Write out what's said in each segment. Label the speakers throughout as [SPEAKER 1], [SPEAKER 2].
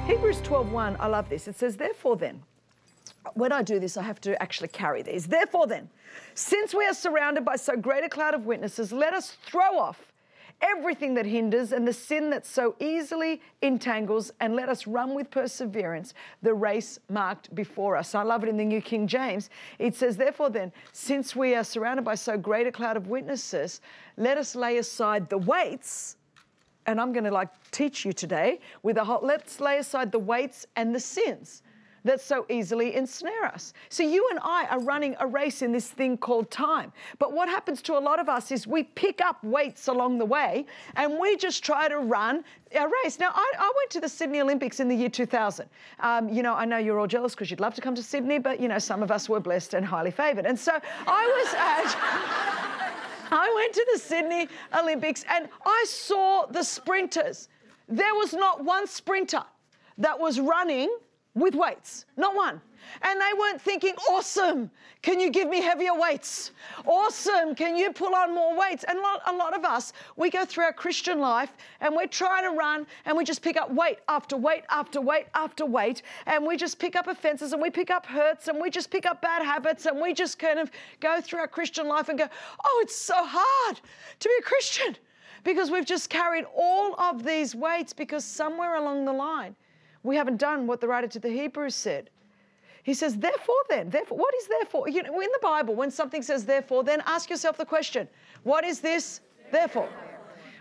[SPEAKER 1] Hebrews 12:1, I love this. It says, therefore then, when I do this, I have to actually carry these. Therefore then, since we are surrounded by so great a cloud of witnesses, let us throw off everything that hinders and the sin that so easily entangles, and let us run with perseverance the race marked before us. I love it in the New King James. It says, therefore then, since we are surrounded by so great a cloud of witnesses, let us lay aside the weights. And I'm going to teach you today with let's lay aside the weights and the sins that so easily ensnare us. So you and I are running a race in this thing called time. But what happens to a lot of us is we pick up weights along the way and we just try to run a race. Now, I went to the Sydney Olympics in the year 2000. I know you're all jealous because you'd love to come to Sydney, but, some of us were blessed and highly favoured. And so I went to the Sydney Olympics and I saw the sprinters. There was not one sprinter that was running with weights, not one. And they weren't thinking, awesome, can you give me heavier weights? Awesome, can you pull on more weights? And a lot of us, we go through our Christian life and we're trying to run and we just pick up weight after weight after weight after weight, and we just pick up offenses and we pick up hurts and we just pick up bad habits, and we just kind of go through our Christian life and go, oh, it's so hard to be a Christian, because we've just carried all of these weights because somewhere along the line, we haven't done what the writer to the Hebrews said. He says, therefore then, what is therefore? In the Bible, when something says therefore, then ask yourself the question, what is this therefore?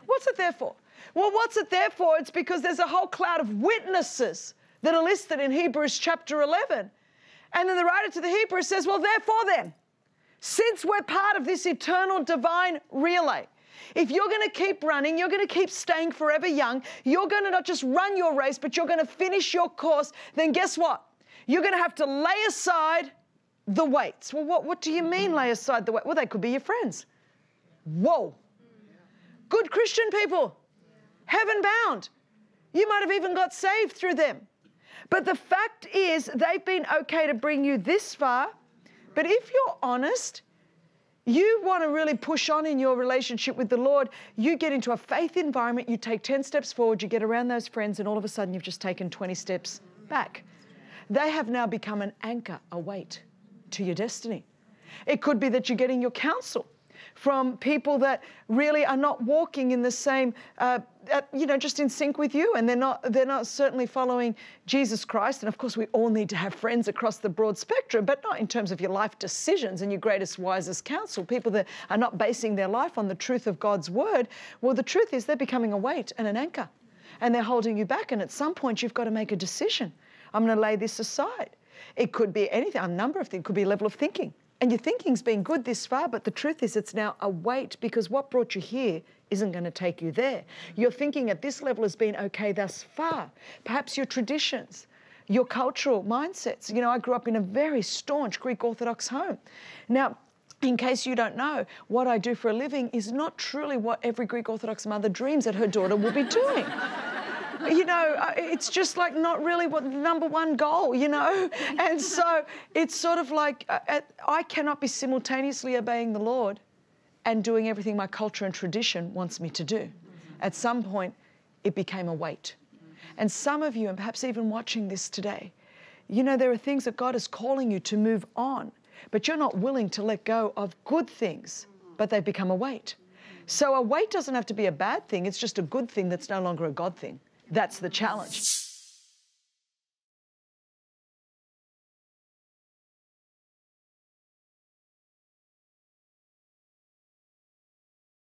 [SPEAKER 1] What's it there for? Well, what's it there for? It's because there's a whole cloud of witnesses that are listed in Hebrews chapter 11. And then the writer to the Hebrews says, well, therefore then, since we're part of this eternal divine relay, if you're going to keep running, you're going to keep staying forever young, you're going to not just run your race, but you're going to finish your course, then guess what? You're going to have to lay aside the weights. Well, what do you mean lay aside the weight? Well, they could be your friends. Whoa. Good Christian people. Heaven bound. You might have even got saved through them. But the fact is, they've been okay to bring you this far. But if you're honest, you want to really push on in your relationship with the Lord, you get into a faith environment, you take 10 steps forward, you get around those friends, and all of a sudden you've just taken 20 steps back. They have now become an anchor, a weight to your destiny. It could be that you're getting your counsel from people that really are not walking in the same, just in sync with you, and they're not certainly following Jesus Christ. And of course, we all need to have friends across the broad spectrum, but not in terms of your life decisions and your greatest, wisest counsel. People that are not basing their life on the truth of God's word. Well, the truth is they're becoming a weight and an anchor, and they're holding you back. And at some point, you've got to make a decision. I'm going to lay this aside. It could be anything, a number of things. It could be a level of thinking. And your thinking's been good this far, but the truth is it's now a weight, because what brought you here isn't going to take you there. Your thinking at this level has been okay thus far. Perhaps your traditions, your cultural mindsets. I grew up in a very staunch Greek Orthodox home. Now, in case you don't know, what I do for a living is not truly what every Greek Orthodox mother dreams that her daughter will be doing. It's just not really what the number one goal, And so it's sort of like I cannot be simultaneously obeying the Lord and doing everything my culture and tradition wants me to do. At some point, it became a weight. And some of you, and perhaps even watching this today, there are things that God is calling you to move on, but you're not willing to let go of good things, but they've become a weight. So a weight doesn't have to be a bad thing. It's just a good thing that's no longer a God thing. That's the challenge.